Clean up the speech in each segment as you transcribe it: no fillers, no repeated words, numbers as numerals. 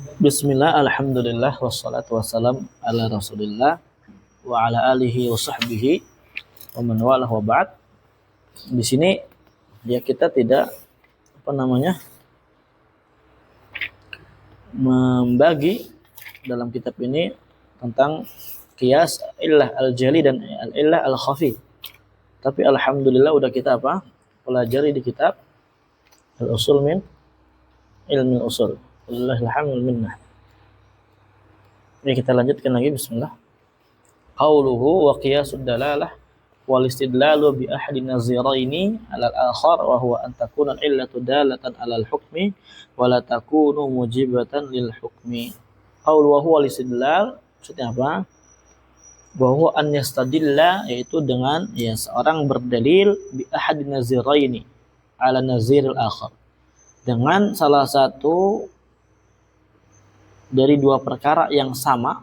Bismillah, alhamdulillah, wassalatu wassalam ala rasulillah wa ala alihi wa sahbihi wa man walah wa ba'd. Di sini ya kita tidak membagi dalam kitab ini tentang qiyas illah al-jali dan al-illah al-khafi. Tapi alhamdulillah udah kita pelajari di kitab al-usul min ilmi usul. Alhamdulillah minnah. Ini kita lanjutkan lagi, bismillah. Qauluhu wa qiyasud dalalah wal istidlalu bi ahadi naziraini 'ala al-akhar wa huwa an takuna al-illatu dalatan 'ala al-hukmi wa la takunu mujibatan lil hukmi. Qaul wa huwa al-istidlal maksudnya apa? Wa huwa an yastadilla, yaitu dengan seorang berdalil bi ahadi naziraini 'ala nazir al-akhar, dengan salah satu dari dua perkara yang sama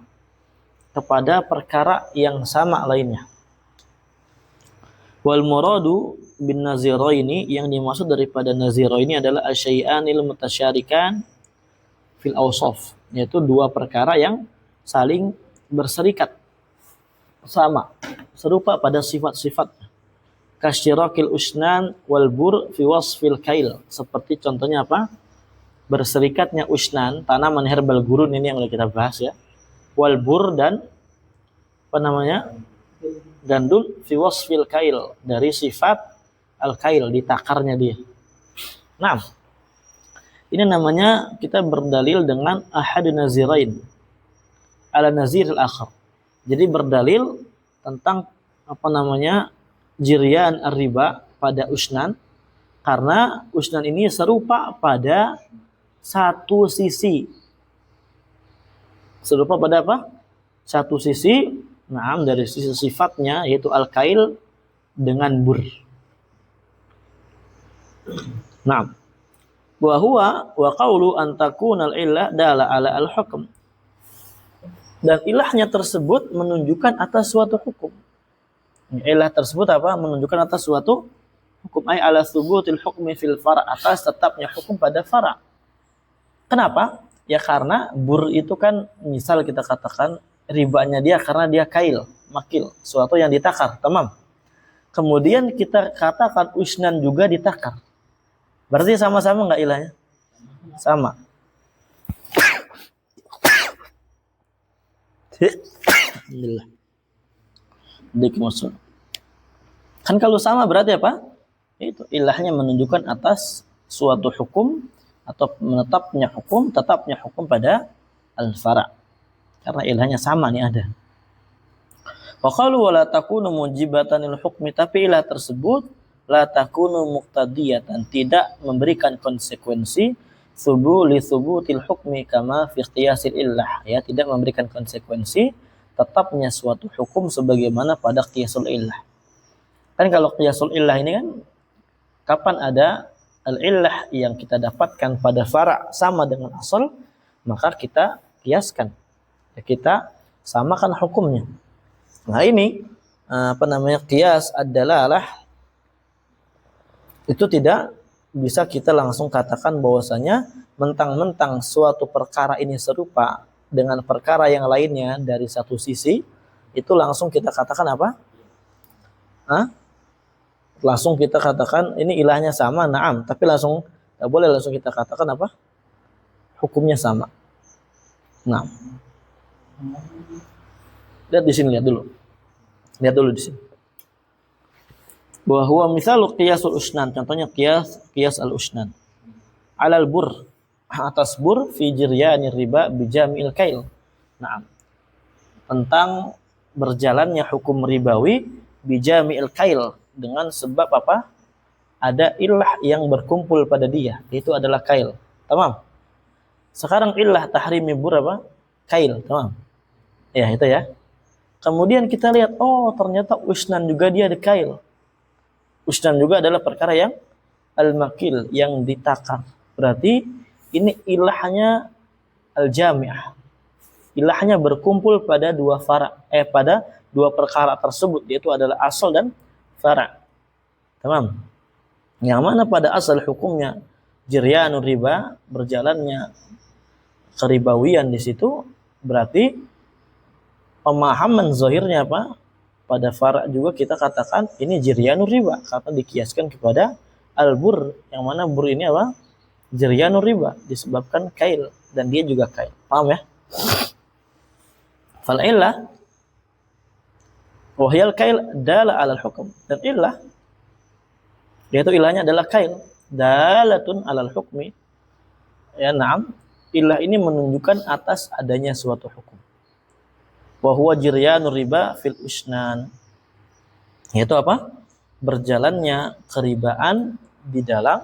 kepada perkara yang sama lainnya. Wal muradu bin naziraini, yang dimaksud daripada naziraini adalah asyai'anil mutasyarikan fil awsaf, yaitu dua perkara yang saling berserikat sama, serupa pada sifat-sifat. Kasyirakil usnan wal bur fi wasfil kail, seperti contohnya apa? Berserikatnya usnan, tanaman herbal gurun ini yang kita bahas ya. Wal bur dan gandul fi wasfil kail, dari sifat al kail, ditakarnya dia. Nah, ini namanya kita berdalil dengan ahad nazirain ala nazir al akhar. Jadi berdalil tentang jiryan ar-riba pada usnan, karena usnan ini serupa pada satu sisi. Serupa pada apa? Satu sisi, dari sisi sifatnya, yaitu al-kail dengan bur. Wa huwa wa qawlu an takuna al-illah dala ala al-hukm. Dan ilahnya tersebut menunjukkan atas suatu hukum. Ilah tersebut menunjukkan atas suatu hukum, ay ala thubutil hukmi fil fara', atas tetapnya hukum pada fara'. Kenapa? Ya karena bur itu kan, misal kita katakan ribanya dia karena dia kail, makil, suatu yang ditakar, tamam. Kemudian kita katakan usnan juga ditakar. Berarti sama-sama enggak ilahnya? Sama. Alhamdulillah. Kan kalau sama berarti apa? Itu ilahnya menunjukkan atas suatu hukum atau tetapnya hukum pada al-fara', karena ilahnya sama nih ada. Wa qalu wa la takunu mujibatan lil hukmi, tapi ilah tersebut la takunu muqtadiyatan, tidak memberikan konsekuensi subutil hukmi kama fi qiyasil illah, ya, tidak memberikan konsekuensi tetapnya suatu hukum sebagaimana pada qiyasul illah. Kan kalau qiyasul illah ini kan, kapan ada al-illah yang kita dapatkan pada fara' sama dengan asal, maka kita kiaskan, kita samakan hukumnya. Nah ini qiyas ad-dalalah, itu tidak bisa kita langsung katakan bahwasanya mentang-mentang suatu perkara ini serupa dengan perkara yang lainnya dari satu sisi, itu langsung kita katakan apa? Langsung kita katakan ini ilahnya sama, na'am, tapi langsung tidak boleh langsung kita katakan apa? Hukumnya sama. Nah, lihat di sini, lihat dulu di sini. Bahwa misalnya qiyasul usnan, contohnya qiyas al-usnan. Alal bur, atas bur fi jiryanir riba bijami'il kail. Nah, tentang berjalannya hukum ribawi bijami'il kail, dengan sebab apa? Ada ilah yang berkumpul pada dia, itu adalah kail. Tamam. Sekarang ilah tahrimi bur apa? Kail, tamam. Ya, itu ya. Kemudian kita lihat, oh ternyata usnan juga dia ada kail. Usnan juga adalah perkara yang al-makil, yang ditakar. Berarti ini ilahnya al-jami'ah. Ilahnya berkumpul pada pada dua perkara tersebut, yaitu adalah asal dan fara'. Tamam. Yang mana pada asal hukumnya jiryanur riba, berjalannya keribawian di situ, berarti pemahaman zahirnya apa? Pada fara juga kita katakan ini jiryanur riba karena dikiaskan kepada al-bur, yang mana bur ini apa? Jiryanur riba disebabkan kail dan dia juga kail. Paham ya? Fal illah wahyal kail dala alal hukum, dan illah yaitu ilahnya adalah kail dalatun alal hukmi, ya na'am, illah ini menunjukkan atas adanya suatu hukum. Wa huwa jiryanur riba fil usnan, yaitu apa? Berjalannya keribaan di dalam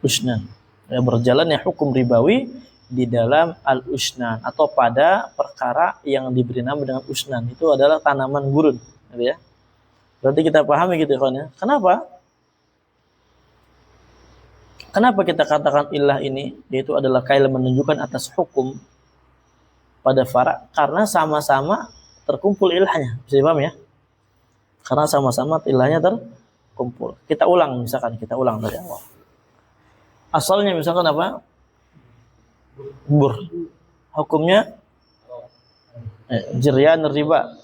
usnan, ya, berjalannya hukum ribawi di dalam al-usnan atau pada perkara yang diberi nama dengan usnan, itu adalah tanaman gurun, gitu ya. Berarti kita pahami gitu ya. Kenapa? Kenapa kita katakan ilah ini yaitu adalah kail menunjukkan atas hukum pada fara? Karena sama-sama terkumpul ilahnya. Bisa dipaham ya? Karena sama-sama ilahnya terkumpul. Kita ulang dari awal. Asalnya misalkan apa? Bur. Hukumnya jiryan riba.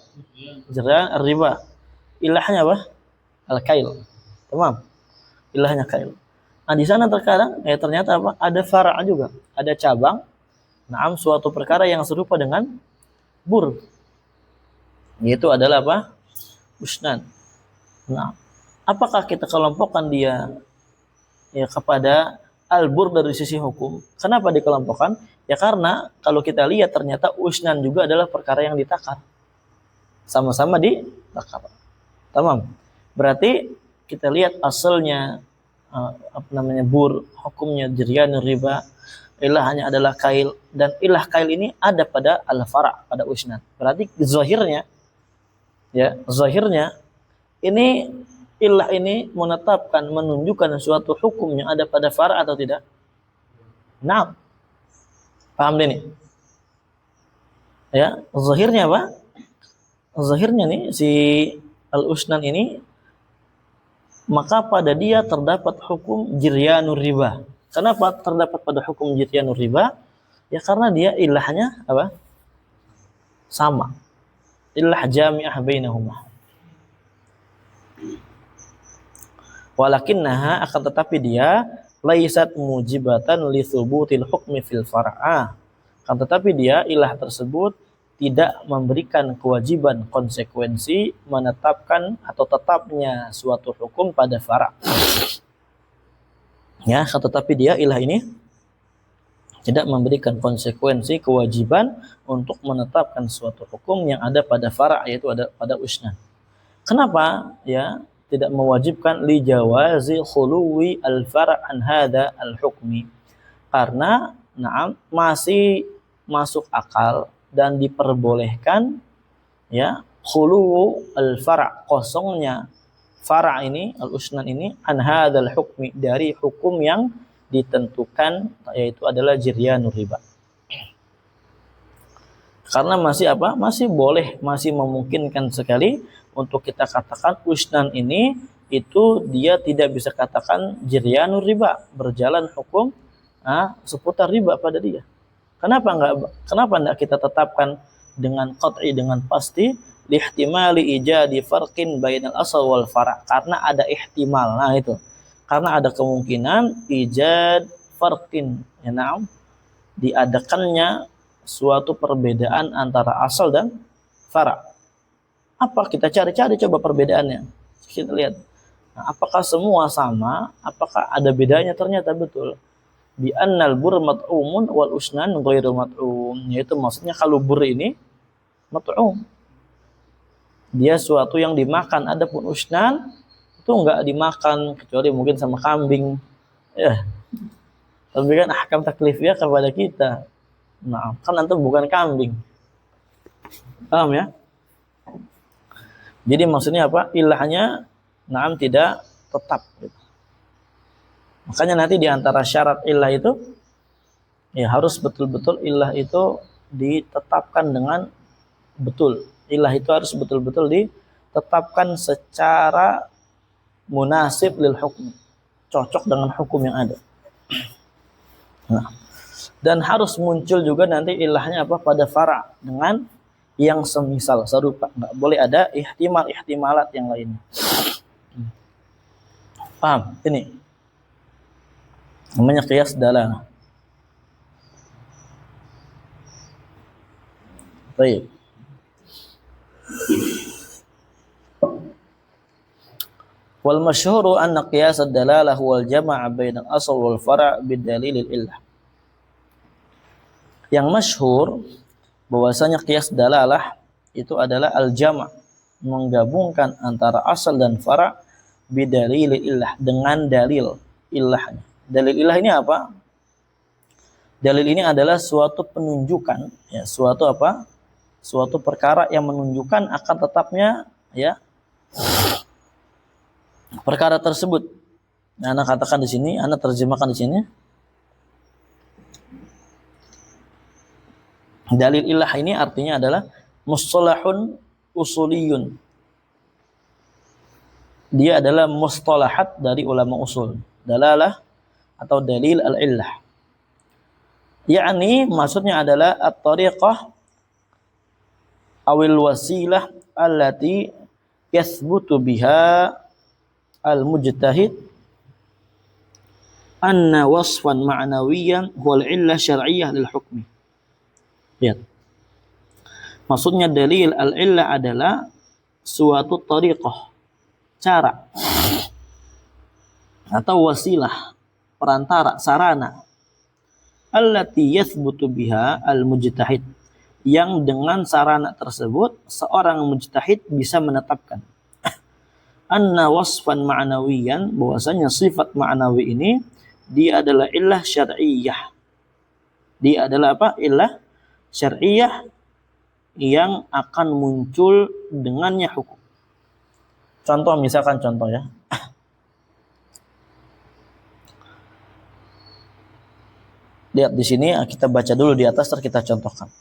Jiryan riba. Ilahnya apa? Al-kail. Tamam. Ilahnya kail. Nah, di sana terkadang ternyata apa? Ada fara' juga, ada cabang. Naam, suatu perkara yang serupa dengan bur. Yaitu adalah apa? Usnan. Nah, apakah kita kelompokkan dia ya kepada al-bur dari sisi hukum? Kenapa dikelompokkan? Ya karena kalau kita lihat ternyata usnan juga adalah perkara yang ditakar. Sama-sama ditakar. Tamam. Berarti kita lihat asalnya bur, hukumnya jiryanur riba, ilahnya adalah kail, dan ilah kail ini ada pada al-fara', pada usnan. Berarti zahirnya ini ilah ini menunjukkan suatu hukum yang ada pada fara' atau tidak? Nah, paham ini? Ya, zahirnya apa? Zahirnya nih si al-usnan ini, maka pada dia terdapat hukum jiryanur riba. Kenapa terdapat pada hukum jiryanur riba? Ya karena dia ilahnya apa? Sama. Ilah jami'ah bainahuma. Walakinnaha, akan tetapi dia laisat mujibatan li thubutil hukmi fil far'a. Akan tetapi dia ilah tersebut tidak memberikan kewajiban konsekuensi menetapkan atau tetapnya suatu hukum pada fara'. Ya, tetapi dia ilah ini tidak memberikan konsekuensi kewajiban untuk menetapkan suatu hukum yang ada pada fara', yaitu ada pada usnan. Kenapa? Ya, tidak mewajibkan li jawazi khuluwi al-fara' an hadza al-hukmi. Karena masih masuk akal dan diperbolehkan ya khulu al-fara', kosongnya fara' ini, al-usnan ini, an hadzal hukmi, dari hukum yang ditentukan, yaitu adalah jiryanur riba. Karena masih apa? Masih boleh, masih memungkinkan sekali untuk kita katakan usnan ini itu dia tidak bisa katakan jiryanur riba, berjalan hukum seputar riba pada dia. Kenapa enggak kita tetapkan dengan qat'i, dengan pasti, lihtimali ijadi farqin bainal asal wal fara', karena ada ihtimal. Nah itu, karena ada kemungkinan ijad farqin, ya na'am, diadakannya suatu perbedaan antara asal dan fara'. Apa? Kita cari-cari coba perbedaannya. Kita lihat. Nah, apakah semua sama? Apakah ada bedanya? Ternyata betul. Bi annal bur mat'umun wal usnan ghairu mat'um, yaitu maksudnya kalau bur ini mat'um, dia suatu yang dimakan, adapun usnan itu enggak dimakan kecuali mungkin sama kambing ya. Tapi kan ahkam taklifiyah kepada kita. Nah, kan antum bukan kambing. Paham ya? Jadi maksudnya apa? Ilahnya tidak tetap gitu. Makanya nanti di antara syarat ilah itu ya harus betul-betul ilah itu ditetapkan dengan betul. Ilah itu harus betul-betul ditetapkan secara munasib lil hukm, cocok dengan hukum yang ada. Nah, Dan harus muncul juga nanti ilahnya apa pada fara dengan yang semisal serupa. Nggak boleh ada ihtimalat yang lainnya. Paham? Ini namanya qiyas dalalah. Baik. Wal masyhuru anna qiyas ad-dalalah wal jama' bain al-asl wal fara' bidalil al-illah. Yang masyhur bahwasanya qiyas dalalah itu adalah al-jama', menggabungkan antara asal dan fara' bidalil illah, dengan dalil illahnya. Dalil illah ini apa? Dalil ini adalah suatu penunjukan, ya, suatu apa? Suatu perkara yang menunjukkan akan tetapnya, ya, perkara tersebut. Nah, Anda katakan di sini, Anda terjemahkan di sini. Dalil ilah ini artinya adalah mustalahun usuliyun. Dia adalah mustalahat dari ulama usul. Dalalah atau dalil al-illah. Yakni maksudnya adalah at-tariqah awil wasilah allati yathbutu biha al-mujtahid anna wasfan ma'nawiyan huwal illah syar'iyyah lil hukmi. Lihat. Maksudnya dalil al-illah adalah suatu tariqah, cara atau wasilah, perantara, sarana allati yathbutu biha al-mujtahid, yang dengan sarana tersebut seorang mujtahid bisa menetapkan anna wasfan ma'nawiyan, bahwasanya sifat ma'nawi ini dia adalah illah syar'iyyah. Dia adalah apa? Illah syar'iyyah yang akan muncul dengannya hukum. Contoh, misalkan contoh ya. Lihat di sini, kita baca dulu di atas, terus kita contohkan.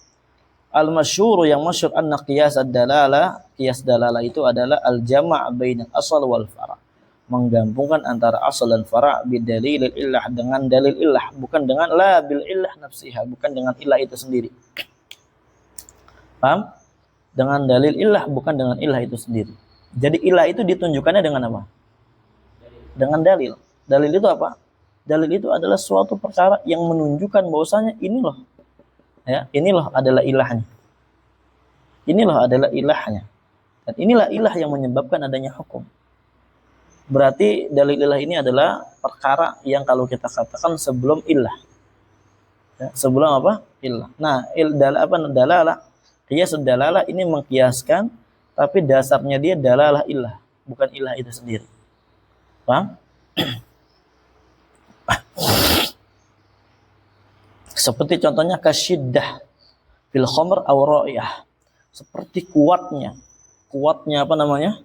Al-masyhur, yang masyhur anna qiyas ad-dalalah, qiyas dalalah itu adalah al-jama' bainal asal wal fara', menggabungkan antara asal dan fara' bidalil illah, dengan dalil illah, bukan dengan la bil illah nafsiha, bukan dengan illah itu sendiri. Paham? Dengan dalil illah, bukan dengan illah itu sendiri. Jadi illah itu ditunjukkannya dengan apa? Dengan dalil. Dalil itu apa? Dalil itu adalah suatu perkara yang menunjukkan bahwasanya ini loh, ya, ini loh adalah ilahnya. Ini loh adalah ilahnya. Dan inilah ilah yang menyebabkan adanya hukum. Berarti dalil ilah ini adalah perkara yang kalau kita katakan sebelum ilah. Ya, sebelum apa? Ilah. Nah, dalalah, qiyas dalalah ini mengkiaskan, tapi dasarnya dia dalalah ilah, bukan ilah itu sendiri. Paham? Seperti contohnya kasyiddah fil khamr aw ra'iyah. Seperti kuatnya apa namanya?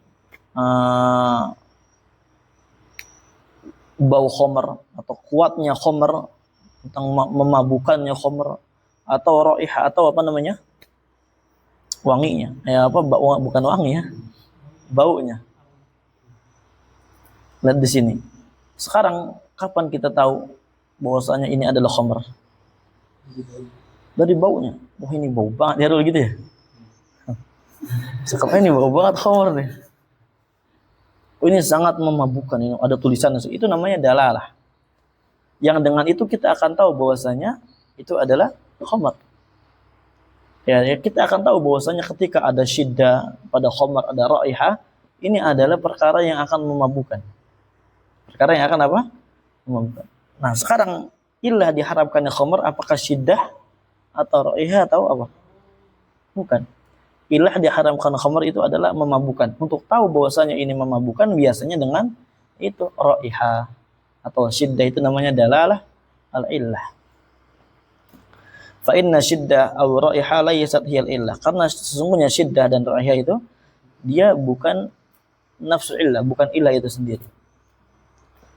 Bau khamr, atau kuatnya khamr, tentang memabukannya khamr, atau ra'iyah, atau apa namanya? Wanginya. Ya apa, bukan wangi ya. Baunya. Lihat di sini. Sekarang kapan kita tahu bahwasanya ini adalah khamr? Dari baunya. Oh, ini bau banget ya dulu gitu ya. Sekarang ini bau banget khamr nih. Oh, ini sangat memabukkan, ini ada tulisan itu, namanya dalalah. Yang dengan itu kita akan tahu bahwasanya itu adalah khamr. Ya, kita akan tahu bahwasanya ketika ada syiddah pada khamr, ada raihah, ini adalah perkara yang akan memabukkan. Perkara yang akan apa? Memabukkan. Nah, sekarang illah diharapkannya khamr, apakah syiddah atau raihah atau apa? Bukan. Illah diharamkan khamr itu adalah memabukkan. Untuk tahu bahwasanya ini memabukkan biasanya dengan itu raihah atau syiddah, itu namanya dalalah al-illah. Fa inna syiddah aw raihah laysat hiyal illah. Karena sesungguhnya syiddah dan raihah itu dia bukan nafsu illah, bukan illah itu sendiri.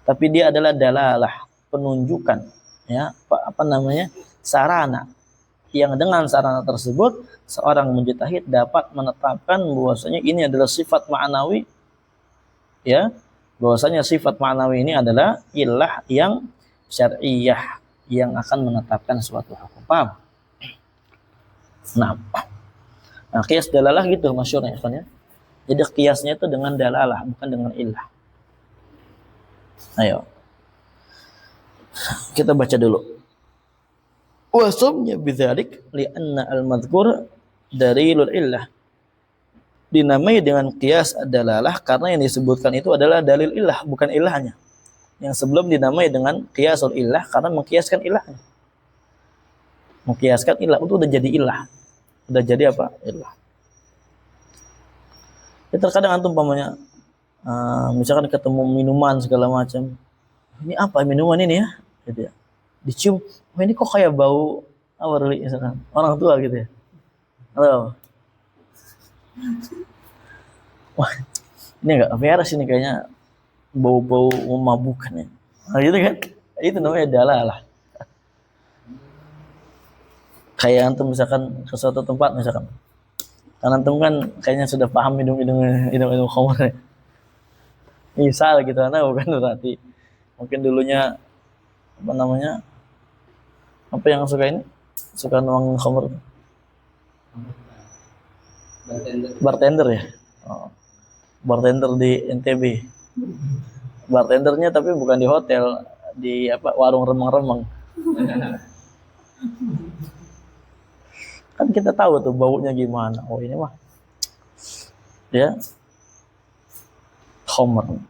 Tapi dia adalah dalalah, penunjukan, ya, apa namanya? Sarana, yang dengan sarana tersebut seorang mujtahid dapat menetapkan bahwasanya ini adalah sifat ma'nawi, ya, bahwasanya sifat ma'nawi ini adalah ilah yang syar'iyyah, yang akan menetapkan suatu hukum. Paham? Nah, qiyas dalalah gitu masyhurnya kan ya. Jadi qiyasnya itu dengan dalalah, bukan dengan illah. Ayo. Kita baca dulu. Wa sumya bidzalik li'anna al-madhkur dalilul illah. Dinamai dengan qiyas dalalah karena yang disebutkan itu adalah dalil illah, bukan ilahnya. Yang sebelum dinamai dengan qiyasul illah karena mengkiaskan ilahnya. Mengkiaskan ilah itu udah jadi ilah. Udah jadi apa? Ilah. Ya terkadang antum pamannya misalkan ketemu minuman segala macam. Ini apa minuman ini ya? Gitu ya. Dicium, oh ini kok kayak bau awalnya misalkan orang tua gitu ya. Halo. Wah, ini enggak beres ini kayaknya bau-bau memabukkan ya. Nah, gitu kan? Itu namanya dalalah. Kayak antum misalkan ke suatu tempat misalkan. Karena antum kan kayaknya sudah paham minum khamr. Ya. Misal gitu karena bukan berarti mungkin dulunya apa namanya? Apa yang suka ini? Suka nuang khamr. Bartender ya. Oh. Bartender di NTB. Bartendernya tapi bukan di hotel, di apa warung remang-remang. Kan kita tahu tuh baunya gimana. Oh ini mah ya khamr.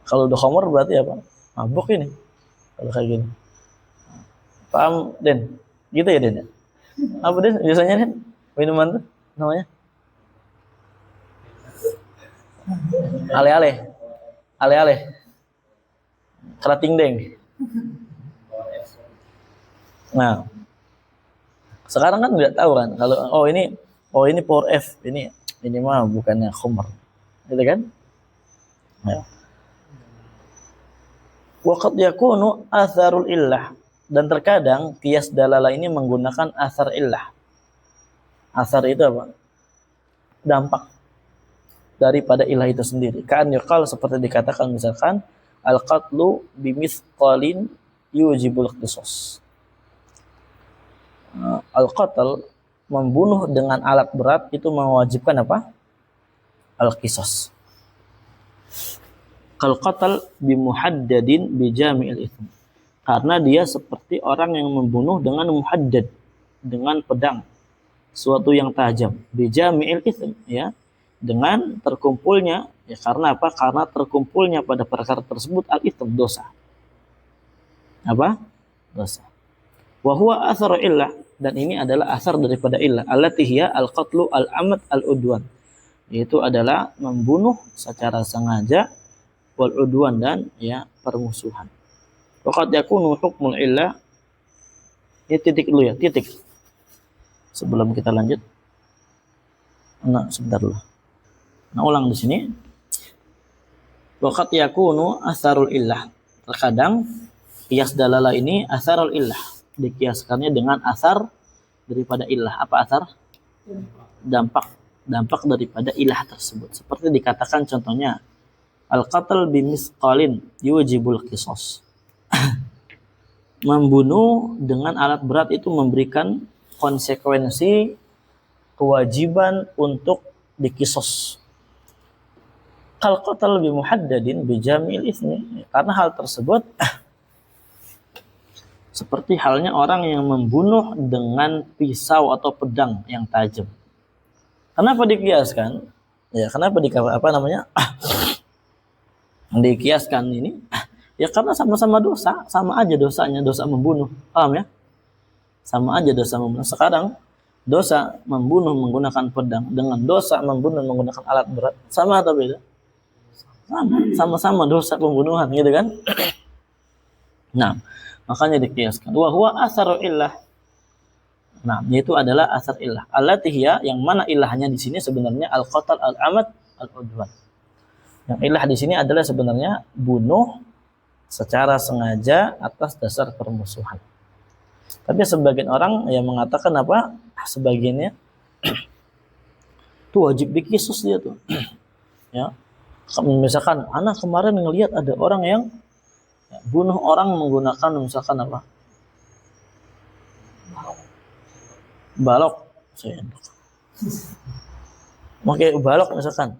Kalau udah khamr berarti apa? Mabuk ini. Kalau kayak gini. Paham, Den? Gitu ya, Den? Apa, Den? Biasanya, Den? Minuman tuh namanya? Ale-ale. Ale-ale. Kerating deng. Nah, sekarang kan nggak tahu kan kalau ini Power F, ini mah bukannya khamr. Gitu kan? Ya. Waqad yakunu atharul illah, dan terkadang qiyas dalalah ini menggunakan athar illah. Athar itu apa? Dampak daripada ilah itu sendiri. Kan yuqal seperti dikatakan misalkan al-qatlu bimithqalin yujibul qisas. Al-qatl membunuh dengan alat berat itu mewajibkan apa? Al-qisas. Kal-qatl bimuhaddadin bijami'il itsm. Karena dia seperti orang yang membunuh dengan muhaddad, dengan pedang, suatu yang tajam, bijami'il itsm, ya. Dengan terkumpulnya, ya karena apa? Karena terkumpulnya pada perkara tersebut al-itsm, dosa. Apa? Dosa. Wa huwa athar illah, dan ini adalah asar daripada illah, allati hiya al-qatlu al-amad al-udwan. Yaitu adalah membunuh secara sengaja, wal udwan, dan ya permusuhan. Waqad yakunu hukmul illah, ini titik dulu ya, titik. Sebelum kita lanjut. Nah, sebentar dulu. Nah, ulang di sini. Waqad yakunu atharul illah. Terkadang qiyas dalalah ini atharul illah, dikiaskannya dengan asar daripada illah. Apa asar? Dampak daripada ilah tersebut. Seperti dikatakan contohnya al-qatl bimisqalin yujibul qisas. Membunuh dengan alat berat itu memberikan konsekuensi kewajiban untuk dikisos. Kal qatl bimuhaddadin bijamil itsmi, karena hal tersebut seperti halnya orang yang membunuh dengan pisau atau pedang yang tajam. Kenapa dikiaskan? Ya, kenapa dikiaskan ini? Ya karena sama-sama dosa, sama aja dosanya, dosa membunuh. Paham ya? Sama aja dosa membunuh. Sekarang dosa membunuh menggunakan pedang dengan dosa membunuh menggunakan alat berat sama atau beda? Sama-sama dosa pembunuhan, gitu kan? Nah, makanya dikiaskan. Wa huwa asarul illah. Nah, itu adalah asar illah. Allati hiya, yang mana ilahnya di sini sebenarnya al-qatl al-amad al-udwan. Yang ilah di sini adalah sebenarnya bunuh secara sengaja atas dasar permusuhan. Tapi sebagian orang yang mengatakan apa? Sebagiannya itu wajib dikisos dia tuh. Ya. Misalkan anak kemarin ngelihat ada orang yang bunuh orang menggunakan misalkan apa? Balok. Pakai balok misalkan.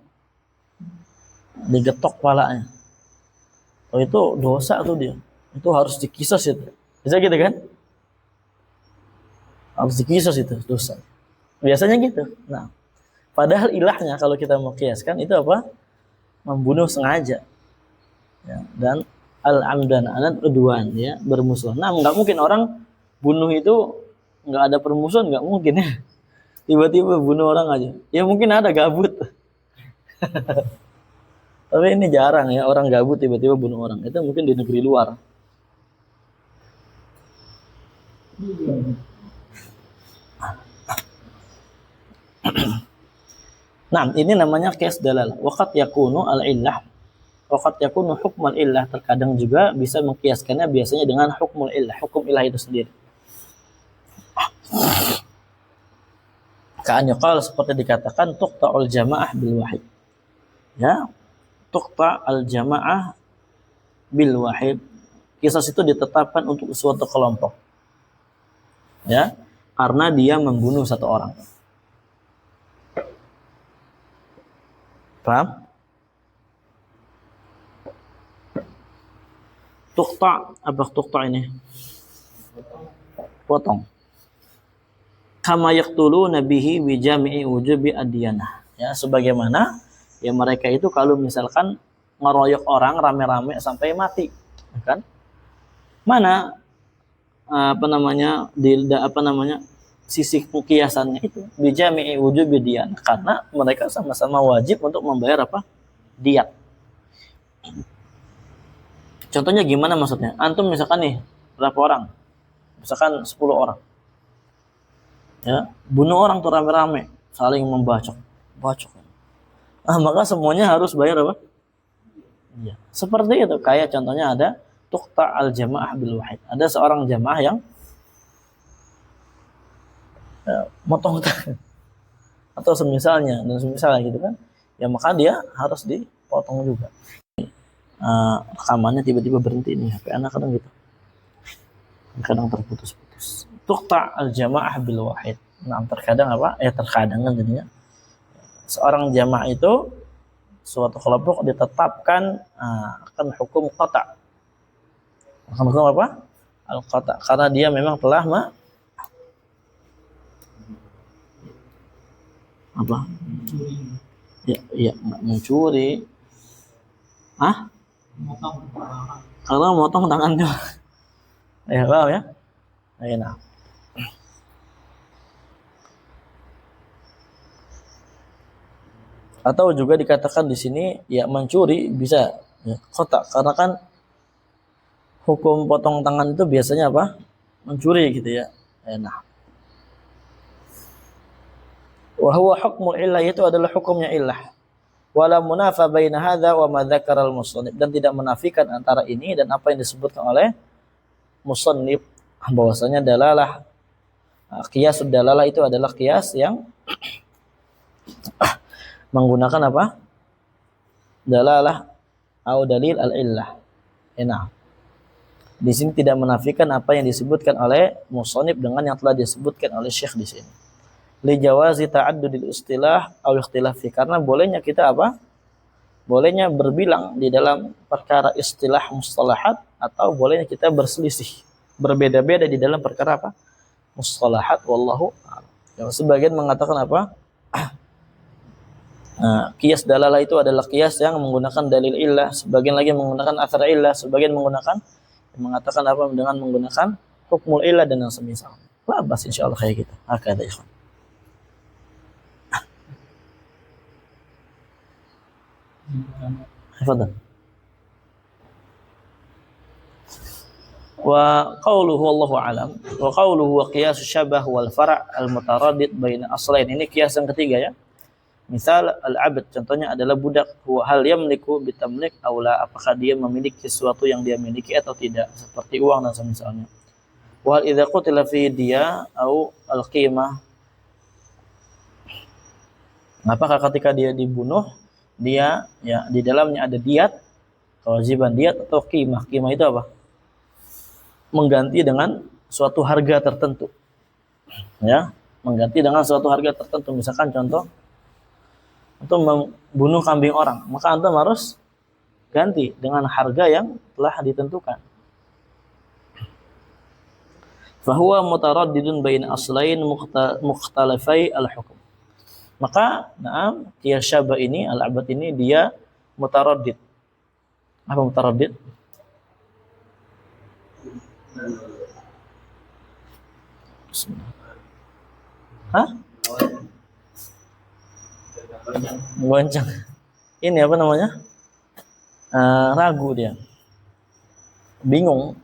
Digetok kepalanya. Oh itu dosa tuh dia. Itu harus dikisas itu. Bisa gitu kan? Harus dikisas itu dosa. Biasanya gitu. Nah, padahal ilahnya kalau kita mau kiaskan itu apa? Membunuh sengaja. Ya, dan al-amdan anan udwan ya, bermusuhan. Nah, nggak mungkin orang bunuh itu nggak ada permusuhan, nggak mungkin ya. Tiba-tiba bunuh orang aja. Ya mungkin ada gabut. Tapi ini jarang ya orang gabut tiba-tiba bunuh orang. Itu mungkin di negeri luar. Nah, ini namanya qiyas dalal. Waqat yakunu al-illah. Waqat yakunu hukmul illah. Terkadang juga bisa mengkiaskannya biasanya dengan hukmul illah, hukum ilah itu sendiri. Ka'an yuqal seperti dikatakan tuqta'ul jamaah bil wahid. Ya, tuqta'al jamaah bil wahid. Qisas itu ditetapkan untuk suatu kelompok. Ya, karena dia membunuh satu orang. Paham? Tuqta, apa tuqta ini? Potong. Kama yaqtuluna bihi bi jami'i wujubi adyanah. Ya, sebagaimana ya mereka itu kalau misalkan ngeroyok orang rame-rame sampai mati, kan? Mana sisi kiasannya itu bi jami'i wujubi adyanah, karena mereka sama-sama wajib untuk membayar apa? Diat. Contohnya gimana maksudnya? Antum misalkan nih berapa orang? Misalkan 10 orang. Ya, bunuh orang tuh rame-rame, saling membacok. Maka semuanya harus bayar apa? Iya. Seperti itu. Kayak contohnya ada tuqta al jamaah bil wahid. Ada seorang jamaah yang motong tangan atau semisalnya gitu kan. Ya maka dia harus dipotong juga. Rekamannya tiba-tiba berhenti nih HP anak kadang gitu. Kadang terputus-putus. Tuqta al jamaah bil wahid. Nah, terkadang apa? Terkadang kan jadinya seorang jamaah itu suatu kelompok ditetapkan akan hukum qata. Akan hukum apa? Al qata, karena dia memang telah Ya, mencuri. Kalau motong tangannya. Paham ya? Nah. Atau juga dikatakan di sini ya mencuri bisa ya, kotak, karena kan hukum potong tangan itu biasanya apa? Mencuri gitu ya. Nah. Wa huwa hukmul illah, itu adalah hukumnya illah. Wala munafa baina hadza wa ma dzakara al-musannif, dan tidak menafikan antara ini dan apa yang disebutkan oleh musannif bahwasanya dalalah qiyasud dalalah itu adalah qiyas yang menggunakan apa? Dalalah atau dalil al-illah. Nah, di sini tidak menafikan apa yang disebutkan oleh musannif dengan yang telah disebutkan oleh Syekh di sini. Li jawazi ta'addudil istilah aw ikhtilafi, karena bolehnya kita apa? Bolehnya berbilang di dalam perkara istilah mustalahat, atau bolehnya kita berselisih, berbeda-beda di dalam perkara apa? Mustalahat, wallahu a'lam. Yang sebagian mengatakan apa? Qiyas dalalah itu adalah qiyas yang menggunakan dalil illah, sebagian lagi menggunakan athar illah, sebagian mengatakan apa? Dengan menggunakan hukmul illah dan yang semisal. Lah, bas insyaallah kayak gitu. Hakada ikhwan. Tafadhal. Wa qawluhu wallahu alam wa qawluhu wa qiyas syabah wal fara' al mutaraddid baina aslain. Ini qiyas yang ketiga ya. Misal al-abd, contohnya adalah budak. Wa hal yamliku bitamlik aw la, apakah dia memiliki sesuatu yang dia miliki atau tidak, seperti uang dan semisalnya. Wa idza qutila fi dia au al-qimah, apakah ketika dia dibunuh dia ya di dalamnya ada diat, kewajiban diat atau qimah. Qimah itu apa? Mengganti dengan suatu harga tertentu. Ya, mengganti dengan suatu harga tertentu. Misalkan contoh, untuk membunuh kambing orang, maka antum harus ganti dengan harga yang telah ditentukan. Fahuwa mutaraddidun baina aslain mukhtalafai al-hukm. Maka, qiyas syabah ini, al-abad ini dia mutaraddid. Apa mutaraddid? Hah? Goncang. Ini apa namanya? Ragu dia. Bingung.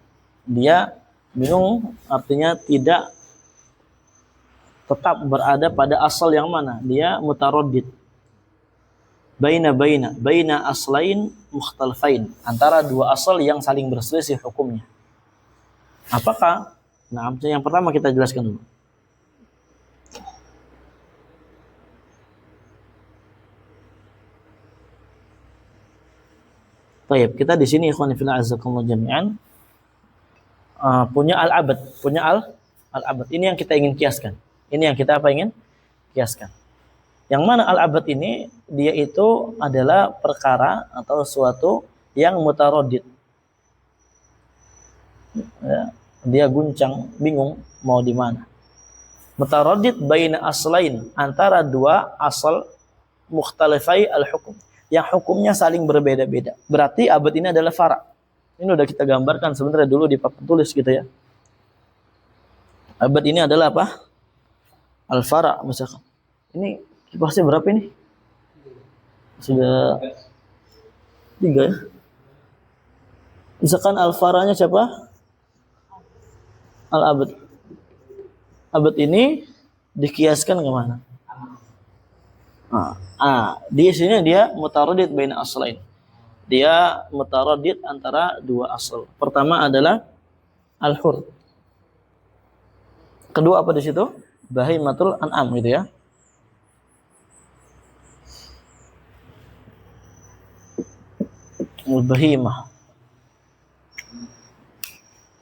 Dia bingung artinya tidak tetap berada pada asal yang mana. Dia mutaraddid. Baina aslain mukhtalafain, antara dua asal yang saling berselisih hukumnya. Apakah? Nah, yang pertama kita jelaskan dulu. Baik, kita di sini ikhwan fillah azakumullah jami'an punya al-abad, al-abad. Ini yang kita ingin kiaskan. Ini yang kita ingin kiaskan. Yang mana al-abad ini dia itu adalah perkara atau suatu yang mutaraddid. Ya, dia guncang, bingung mau di mana. Mutaraddid baina aslain, antara dua asal mukhtalifai al-hukum, yang hukumnya saling berbeda-beda. Berarti abad ini adalah fara'. Ini udah kita gambarkan sebenarnya dulu di papan tulis gitu ya. Abad ini adalah apa? Al-fara' misalkan. Ini kipasnya berapa ini? Sudah 3 ya. Misalkan al-fara'nya siapa? Al-abad. Abad ini dikiaskan ke mana? Di sini dia mutaraddid baina aslain. Dia mutaraddid antara dua asal. Pertama adalah al-hur. Kedua apa di situ? Bahimatul an'am gitu ya. Bahimah.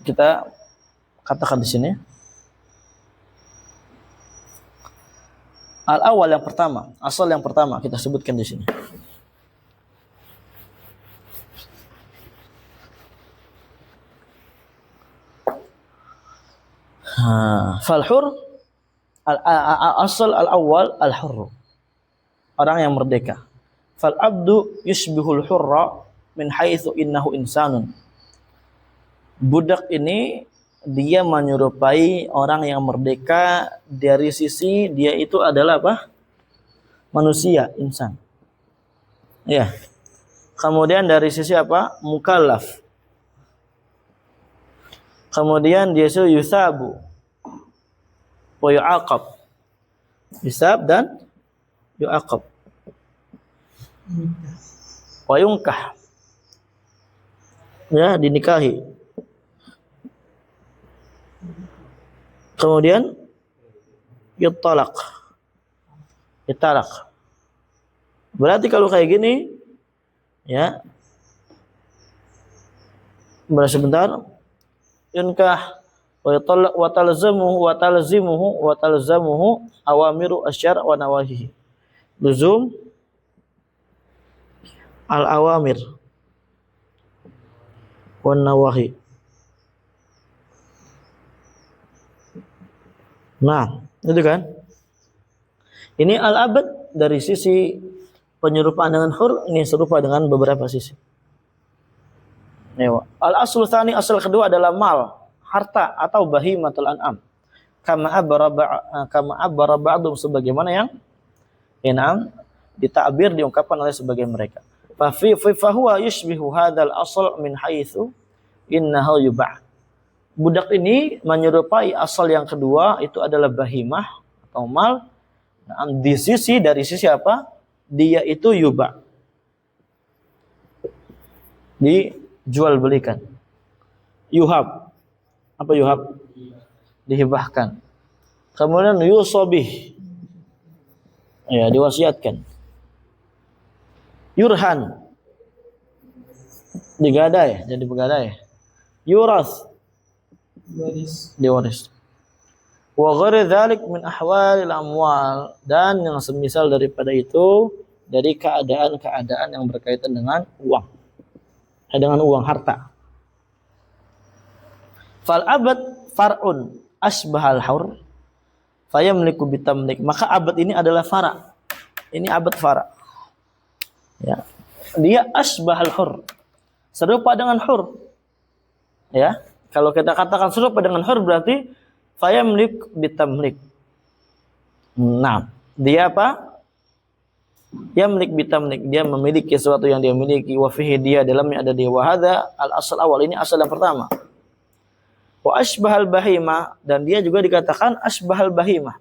Kita katakan di sini. Al-awwal yang pertama, asal yang pertama kita sebutkan di sini. Fal-hur, asal al-awwal al-hurr. Orang yang merdeka. Fal-abdu yusbihul hurra min haitsu innahu insanun. Budak ini dia menyerupai orang yang merdeka dari sisi dia itu adalah apa? Manusia, insan. Ya. Kemudian dari sisi apa? Mukallaf. Kemudian dia itu yusabu wa yu'aqab. Yusab dan yu'aqab. Wa yunkah. Ya, dinikahi. Kemudian yutalak. Berarti kalau kayak gini ya, sebentar, yunkah wa yutalak wa talzamuhu awamiru asyar wa nawahihi. Luzum al-awamir wa nawahi. Nah, itu kan. Ini al-abad dari sisi penyerupaan dengan hur, ini serupa dengan beberapa sisi. Al-aslu tsani, asal kedua adalah mal, harta atau bahimatul an'am. Kama abbara ba'dhum, sebagaimana yang inam ditakbir, diungkapkan oleh sebagian mereka. Fa huwa yushbihu hadzal asl min haitsu innahu yubah. Budak ini menyerupai asal yang kedua, itu adalah bahimah atau mal. Di sisi, dari sisi apa? Dia itu yubah, dijual belikan. Yuhab, apa yuhab? Dihibahkan. Kemudian yusobih, ya, diwasiatkan. Yurhan, digadai, jadi begadai. Yuras, diwaris. Wa ghairi dzalik min ahwalil amwal, dan yang semisal daripada itu dari keadaan-keadaan yang berkaitan dengan uang. Dengan uang harta. Fal abad far'un asbahal hur fayamliku bitamlik. Maka abad ini adalah fara. Ini abad fara. Ya. Dia asbahal hur. Serupa dengan hur. Ya. Kalau kita katakan serupa dengan hur berarti fayamlik bitamlik. Nah, dia apa? Yamlik bitamlik, dia memiliki sesuatu yang dia miliki, wa fihi, dia dalamnya ada dia, wa hadza al asal awal, ini asal yang pertama. Wa asbahal bahimah, dan dia juga dikatakan asbahal bahimah,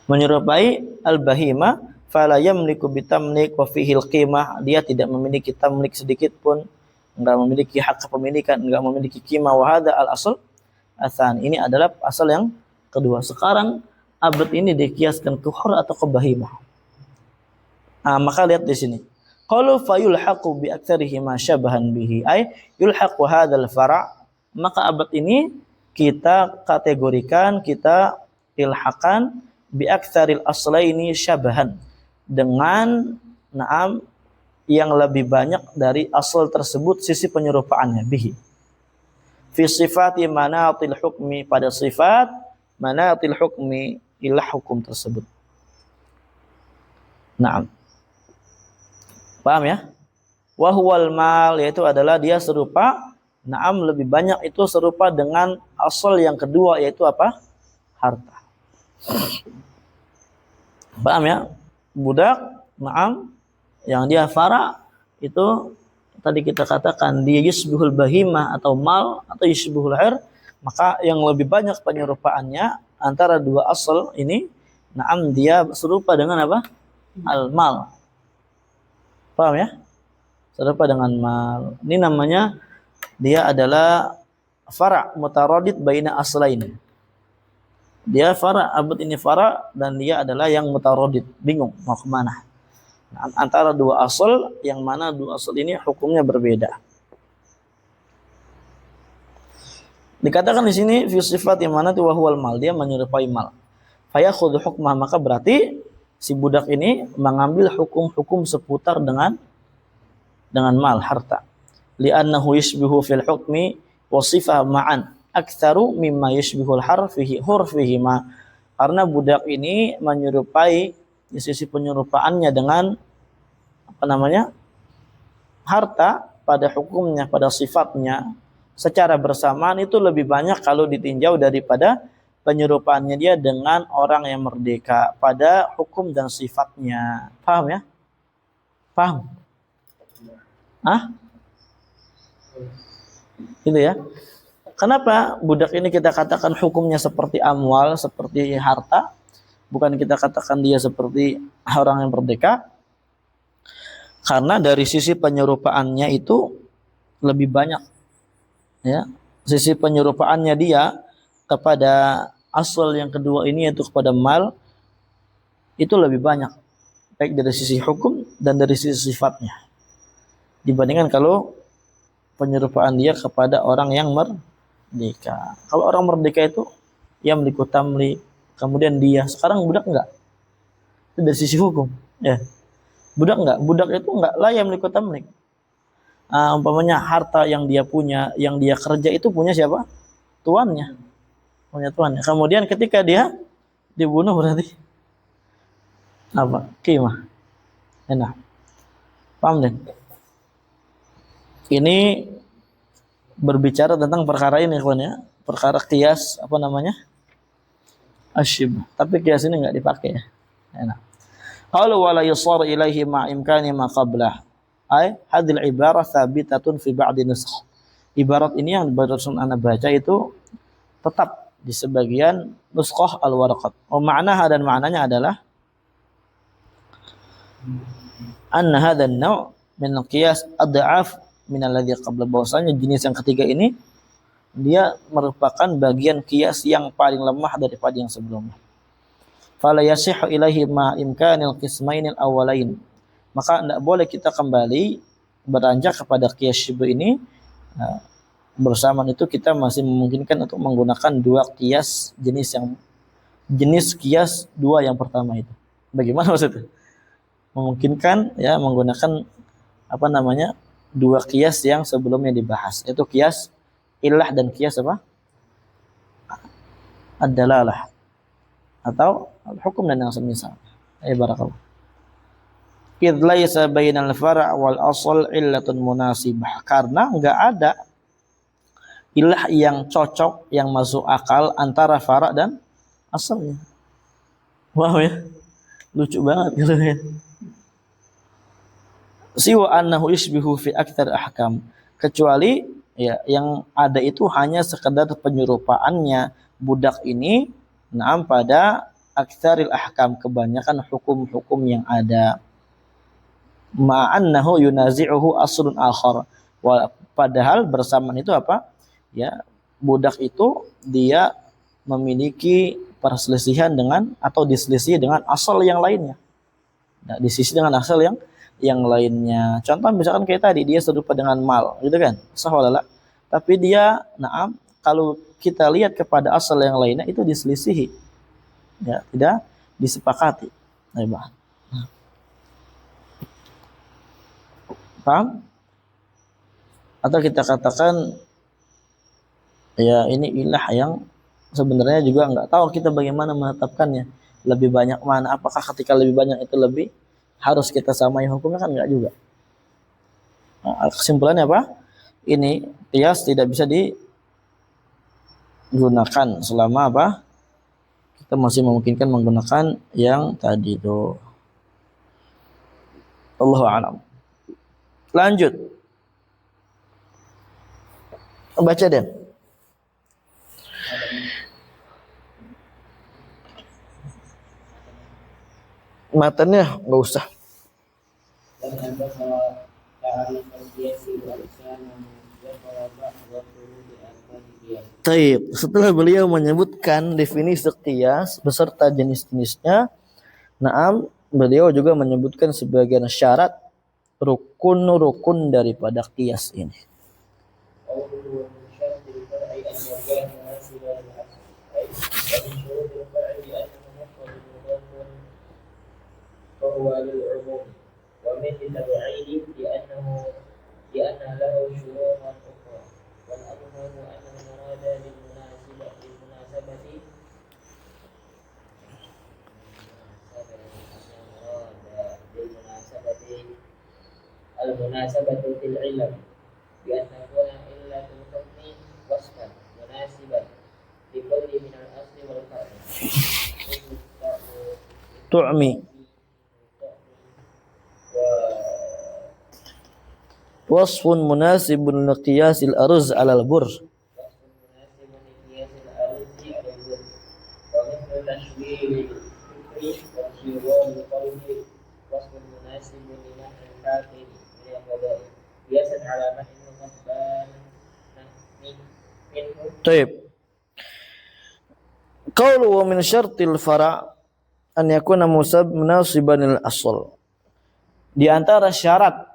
menyerupai al bahimah. Fala yamliku bitamlik wa fihi al qimah, dia tidak memiliki tamlik sedikit pun, enggak memiliki hak kepemilikan, enggak memiliki qimah. Wa hadza al asal atsan, ini adalah asal yang kedua. Sekarang abad ini dikiaskan ke hur atau ke bahimah. Maka lihat di sini. Qalu fayulhaqu bi aktsarihi ma syabahan bihi, ay yulhaqu hadzal fara'. Maka abad ini kita kategorikan, kita ilhakan bi aktsaril aslaini syabahan, dengan na'am yang lebih banyak dari asal tersebut sisi penyerupaannya bihi. Fi sifati manatil hukmi, pada sifat manatil hukmi, ilah hukum tersebut. Naam. Paham ya? Wa huwal mal, yaitu adalah dia serupa, naam lebih banyak itu serupa dengan asal yang kedua, yaitu apa? Harta. Paham ya? Budak, naam, yang dia fara itu tadi kita katakan dia yusbihul bahimah atau mal atau yusbihul hir, maka yang lebih banyak penyerupaannya antara dua asal ini, naam dia serupa dengan apa? Al-mal. Paham ya? Serupa dengan mal. Ini namanya dia adalah fara' mutaradid baina aslain. Dia fara', abad ini fara' dan dia adalah yang mutaradid, bingung mau kemana. Nah, antara dua asal, yang mana dua asal ini hukumnya berbeda. Dikatakan di sini fi sifat yang mana wa huwal mal, dia menyerupai mal. Fayakhudhu hukmah, maka berarti si budak ini mengambil hukum-hukum seputar dengan mal, harta. Li'annahu yashbihu fil hukmi wa sifah ma'an aktsaru mimma yashbihul hurfihi ma. Karena budak ini menyerupai di sisi penyerupaannya dengan harta pada hukumnya, pada sifatnya secara bersamaan itu lebih banyak kalau ditinjau daripada penyerupaannya dia dengan orang yang merdeka pada hukum dan sifatnya. Paham ya? Paham? Gitu ya. Kenapa budak ini kita katakan hukumnya seperti amwal, seperti harta, bukan kita katakan dia seperti orang yang merdeka? Karena dari sisi penyerupaannya itu lebih banyak, ya. Sisi penyerupaannya dia kepada asal yang kedua ini, yaitu kepada mal, itu lebih banyak, baik dari sisi hukum dan dari sisi sifatnya, dibandingkan kalau penyerupaan dia kepada orang yang merdeka. Kalau orang merdeka itu yamliku tamlik, kemudian dia, sekarang budak enggak. Itu dari sisi hukum, ya. Budak enggak? Budak itu enggak la yamliku tamlik. Umpamanya harta yang dia punya, yang dia kerja itu punya siapa? Tuannya. Punya tuannya. Kemudian ketika dia dibunuh berarti apa? Qimah. Enak. Paham deh? Ini berbicara tentang perkara ini, kawan ya. Perkara qiyas, asyib. Tapi qiyas ini enggak dipakai ya. Enak. Qalu wala yusar ilaihi ma imkani ma qablah. Ay hadil ibarah thabitatun fi ba'di nusakh. Ibarat ini yang barusan Anda baca itu tetap di sebagian nuskhah al-waraqat. Makna dan maknanya adalah anna hadzal naw' min qiyas ad'af min alladhi qabla, bahwasanya jenis yang ketiga ini dia merupakan bagian qiyas yang paling lemah daripada yang sebelumnya. Fala yasihhu ilaihi ma imkanil qismainil awwalain. Maka tidak boleh kita kembali beranjak kepada qiyas syibh ini bersamaan itu kita masih memungkinkan untuk menggunakan dua kias jenis kias dua yang pertama itu. Bagaimana maksudnya? Memungkinkan ya menggunakan dua kias yang sebelumnya dibahas, yaitu kias illah dan kias apa? Ad-dalalah atau hukum dan yang semisal. Barakallah. Idh laisa bainal fara' wal asl illatun munasibah. Karena enggak ada ilah yang cocok, yang masuk akal antara fara' dan asalnya. Wow ya. Lucu banget gitu ya. Siwa annahu isbihu fi aktsar ahkam. Kecuali ya yang ada itu hanya sekedar penyerupaannya budak ini pada aktsaril ahkam, kebanyakan hukum-hukum yang ada. Ma'annahu yunazi'uhu aslun akhar. Padahal bersamaan itu apa? Ya, budak itu dia memiliki perselisihan dengan atau diselisih dengan asal yang lainnya. Nah, diselisih dengan asal yang lainnya. Contoh misalkan kayak tadi dia serupa dengan mal, gitu kan? Sahwalala. Tapi dia, kalau kita lihat kepada asal yang lainnya itu diselisihi. Ya, tidak disepakati. Nah, paham? Atau kita katakan ya ini ilah yang sebenarnya juga nggak tahu kita bagaimana menetapkannya. Lebih banyak mana? Apakah ketika lebih banyak itu lebih harus kita samai hukumnya? Kan nggak juga. Nah, kesimpulannya apa? Ini qiyas tidak bisa digunakan selama apa? Kita masih memungkinkan menggunakan yang tadi itu. Allahu a'lam. Lanjut. Baca deh. Matanya nggak usah. Taib. Setelah beliau menyebutkan definisi qiyas beserta jenis-jenisnya, beliau juga menyebutkan sebagian syarat rukun-rukun daripada qiyas ini. المناسبة في العلم بأن تكون إلا الحكم وصفا مناسبا لكل من الأصل والفرع تعمي وصف مناسب لقياس الأرز على البر ومثل تشويه الفكر وانشغال القلب وصف مناسب لمنع الكافر من الوباء قياسا على منع الغضبان منه. طيب. قوله ومن شرط الفرع أن يكون مناسبا للأصل. Di antara syarat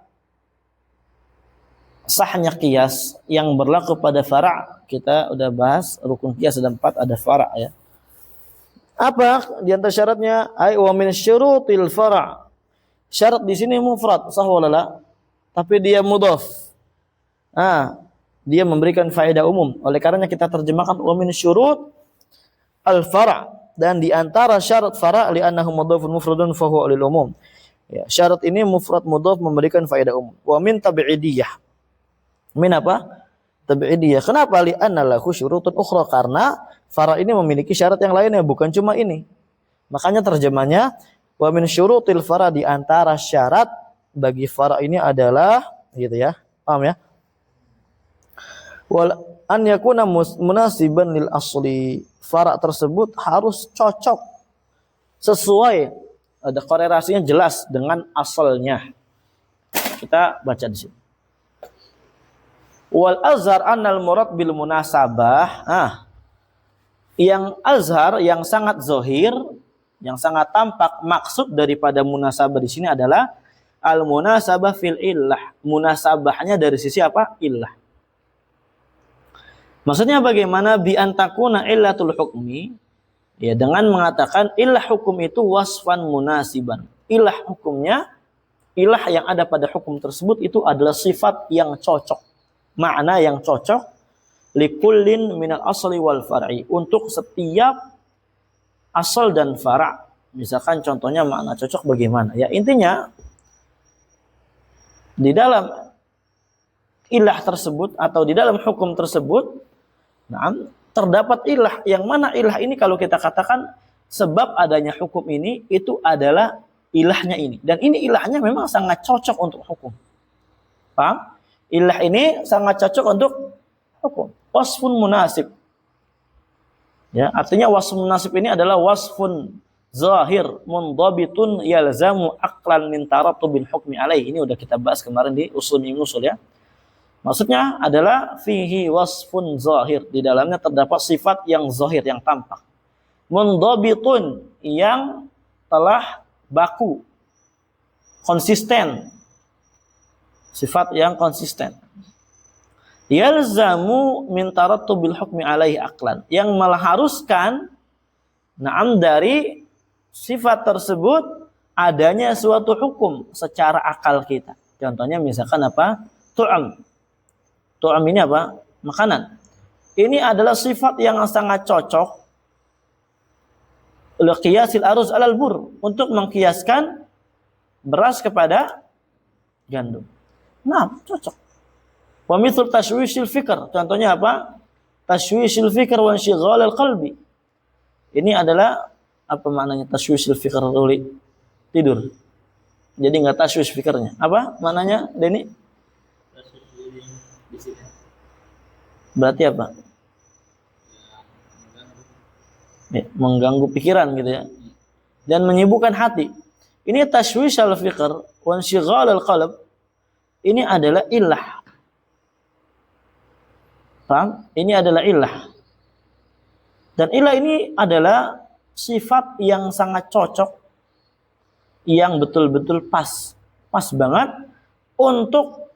sahnya qiyas yang berlaku pada fara', kita udah bahas rukun qiyas ada 4, ada fara' ya. Apa di antara syaratnya? Ai wa min syurutil fara'. Syarat di sini mufrad, sah walala, tapi dia mudhaf. Dia memberikan faedah umum. Oleh karenanya kita terjemahkan wa min syurut al fara', dan di antara syarat fara' li'annahu mudhafun mufradun fa huwa lil umum. Ya, syarat ini mufrad mudhaf memberikan faedah umum. Wa min tabi'idiyah. Min apa? Tabi'idiyah. Kenapa? Li'anna lahu syurutun ukhra, karena fara' ini memiliki syarat yang lainnya, bukan cuma ini. Makanya terjemahnya wa min syurutil fara', di antara syarat bagi fara' ini adalah gitu ya. Paham ya? Wal an yakuna munasiban lil asli. Fara' tersebut harus cocok, sesuai, ada korelasinya jelas dengan asalnya. Kita baca di sini. Wal azhar annal murad bil munasabah. Yang azhar, yang sangat zahir, yang sangat tampak maksud daripada munasabah di sini adalah al munasabah fil illah. Munasabahnya dari sisi apa? Illah. Maksudnya bagaimana? Bi antakuna illatul hukmi, ya dengan mengatakan ilah hukum itu wasfan munasiban. Ilah hukumnya, ilah yang ada pada hukum tersebut itu adalah sifat yang cocok, makna yang cocok likullin minal asli wal far'i, untuk setiap asal dan fara'. Misalkan contohnya makna cocok bagaimana? Ya intinya di dalam ilah tersebut atau di dalam hukum tersebut, nah, terdapat ilah, yang mana ilah ini kalau kita katakan sebab adanya hukum ini itu adalah ilahnya ini, dan ini ilahnya memang sangat cocok untuk hukum. Paham? Ilah ini sangat cocok untuk hukum. Wasfun munasib. Ya, artinya wasfun munasib ini adalah wasfun zahir mundhabitun yalzamu aqlan min tarattubil hukmi alaihi. Ini udah kita bahas kemarin di usul ya. Maksudnya adalah fihi wasfun zahir, di dalamnya terdapat sifat yang zahir, yang tampak. Mundhabitun, yang telah baku, konsisten. Sifat yang konsisten. Yalzamu min tarattubil hukmi alaihi aqlan, yang mengharuskan dari sifat tersebut adanya suatu hukum secara akal kita. Contohnya misalkan apa? Tu'am. Tu'am ini apa? Makanan. Ini adalah sifat yang sangat cocok liqiyasil aruz alal bur, untuk mengkiaskan beras kepada gandum. Nah, cocok. Wa mithlu tashwishil fikr. Contohnya apa? Tashwishil fikr wa inshighalil qalbi. Ini adalah apa maknanya tashwishil fikr? Tidur. Jadi enggak tashwish fikirnya. Apa maknanya, Deni? Berarti apa? Ya, mengganggu pikiran gitu ya. Dan menyibukkan hati. Ini tashwish al-fikr wa inshighal al-qalb. Ini adalah ilah. Paham? Ini adalah ilah. Dan ilah ini adalah sifat yang sangat cocok, yang betul-betul pas. Pas banget untuk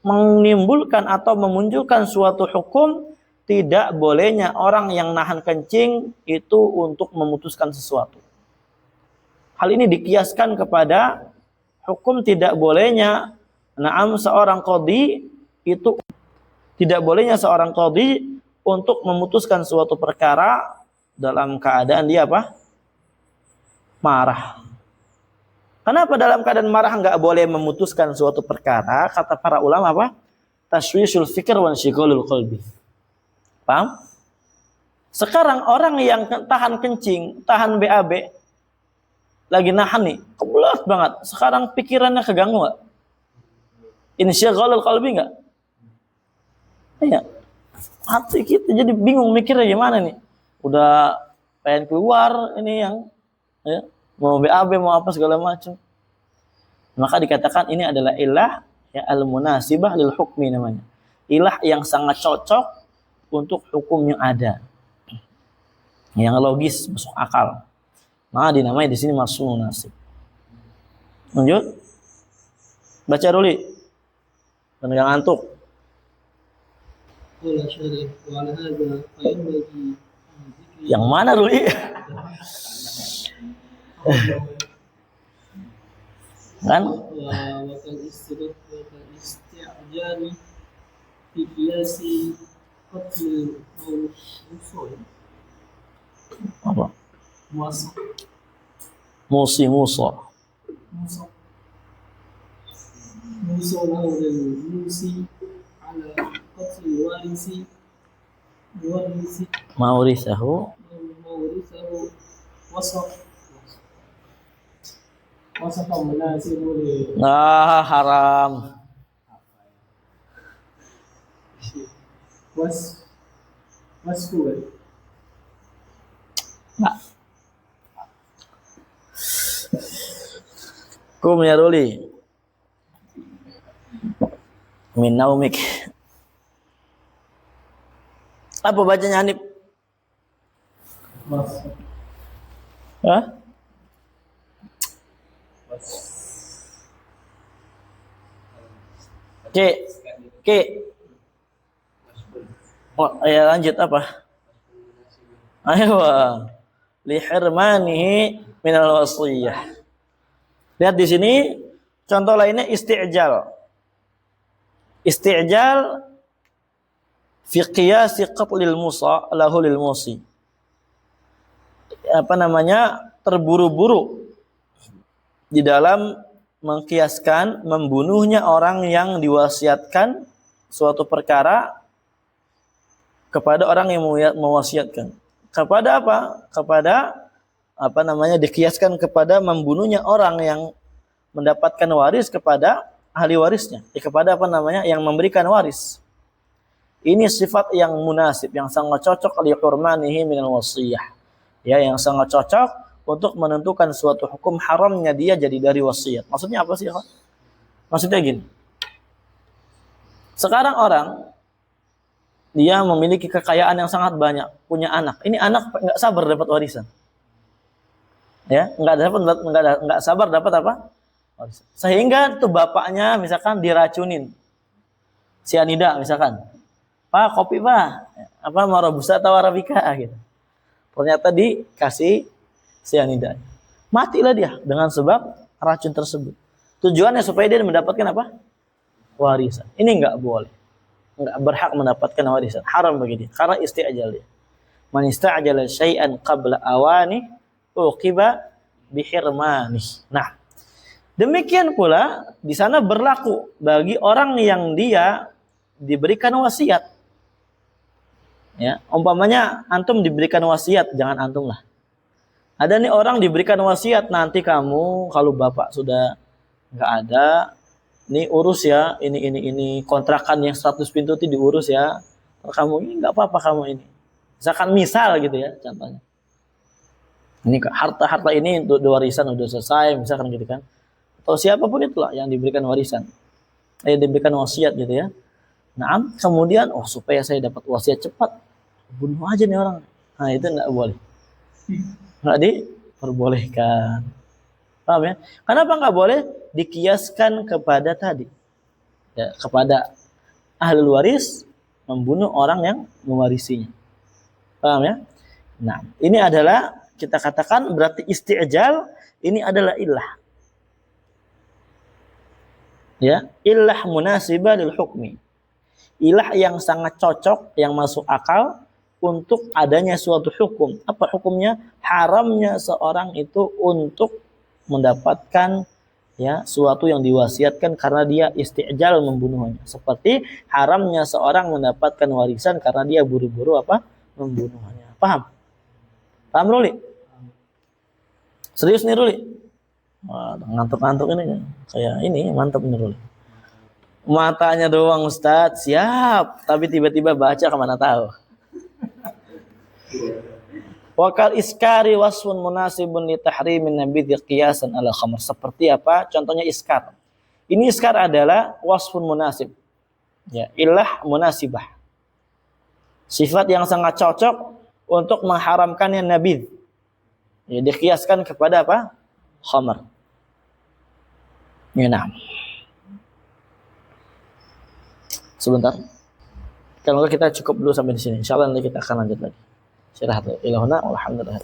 menimbulkan atau memunculkan suatu hukum tidak bolehnya orang yang nahan kencing itu untuk memutuskan sesuatu. Hal ini dikiaskan kepada hukum tidak bolehnya seorang qadhi, itu tidak bolehnya seorang qadhi untuk memutuskan suatu perkara dalam keadaan dia apa? Marah. Kenapa dalam keadaan marah nggak boleh memutuskan suatu perkara? Kata para ulama apa? Tashwishul fikr wa inshighalul qalbi. Paham? Sekarang orang yang tahan kencing, tahan BAB, lagi nahan nih, kebelat banget. Sekarang pikirannya keganggu nggak? Inshighalul qalbi nggak? Iya. Hati kita jadi bingung mikirnya gimana nih. Udah pengen keluar ini yang ya, mau BAB mau apa segala macam. Maka dikatakan ini adalah ilah ya al-munasibah lil hukmi namanya. Ilah yang sangat cocok untuk hukum yang ada. Yang logis, masuk akal. Maka dinamai di sini masuk munasib. Lanjut. Baca Ruli. Penegak ngantuk. Yang mana Ruli? Kan? Apa? Musi Musa. Maurisahu haram. Nah. Kum ya Ruli. Min naumik. Apa bacanya Hanif? Hah? Ke. Oh, ya lanjut apa? Ayo, lihirmanihi minal wasiyah. Lihat di sini contoh lainnya isti'jal. Isti'jal fi qiyasi qatlil musa lahu lil musi. Apa namanya? Terburu-buru di dalam mengkiaskan membunuhnya orang yang diwasiatkan suatu perkara kepada orang yang mewasiatkan. Kepada apa? Kepada apa namanya? Dikiaskan kepada membunuhnya orang yang mendapatkan waris kepada ahli warisnya. Kepada apa namanya? Yang memberikan waris. Ini sifat yang munasib, yang sangat cocok li hurmanihi minal wasiyah. Ya, yang sangat cocok untuk menentukan suatu hukum haramnya dia jadi dari wasiat. Maksudnya apa sih, Pak? Maksudnya gini. Sekarang orang dia memiliki kekayaan yang sangat banyak, punya anak. Ini anak nggak sabar dapat warisan. Ya, nggak sabar dapat apa? Warisan. Sehingga tuh bapaknya misalkan diracunin. Sianida misalkan. Pak, kopi Pak. Apa marabusa atau arabika gitu. Ternyata dikasih sianida. Matilah dia dengan sebab racun tersebut. Tujuannya supaya dia mendapatkan apa? Warisan. Ini enggak boleh. Enggak berhak mendapatkan warisan. Haram bagi dia. Karena isti'jal dia. Man ista'jala syai'an qabla awani uqiba bihirmani. Nah, demikian pula di sana berlaku bagi orang yang dia diberikan wasiat. Ya, umpamanya antum diberikan wasiat, jangan antum lah. Ada nih orang diberikan wasiat, nanti kamu kalau bapak sudah nggak ada, nih urus ya, ini kontrakan yang 100 pintu itu diurus ya. Kamu ini nggak apa-apa kamu ini. Misalkan misal gitu ya, contohnya. Ini harta ini untuk warisan udah selesai, misalkan gitu kan. Atau siapapun itulah yang diberikan warisan, diberikan wasiat gitu ya. Nah, kemudian supaya saya dapat wasiat cepat, bunuh aja nih orang. Nah, itu nggak boleh. Nggak diperbolehkan. Paham ya? Kenapa nggak boleh? Dikiaskan kepada tadi. Ya, kepada ahli waris membunuh orang yang mewarisinya. Paham ya? Nah, ini adalah kita katakan berarti isti'jal ini adalah illah. Ya, illah munasibah lil hukmi. Ilah yang sangat cocok, yang masuk akal untuk adanya suatu hukum. Apa hukumnya? Haramnya seorang itu untuk mendapatkan ya suatu yang diwasiatkan karena dia isti'jal membunuhnya. Seperti haramnya seorang mendapatkan warisan karena dia buru-buru apa? Membunuhnya. Paham? Paham Ruli? Serius nih Ruli? Ngantuk-ngantuk ini kayak ini mantap nih Ruli. Matanya doang Ustadz, siap. Tapi tiba-tiba baca kemana tahu. Wakal iskari wasfun munasibun li tahrimin nabidhi qiyasan ala khamr. Seperti apa? Contohnya iskar. Ini iskar adalah wasfun munasib. Ya, illah munasibah. Sifat yang sangat cocok untuk mengharamkannya nabidh. Ya, dikiaskan kepada apa? Khamr. Ya, nah. Sebentar. Kalau kita cukup dulu sampai di sini. Insyaallah nanti kita akan lanjut lagi. Syarah ilahuna walhamdulillah.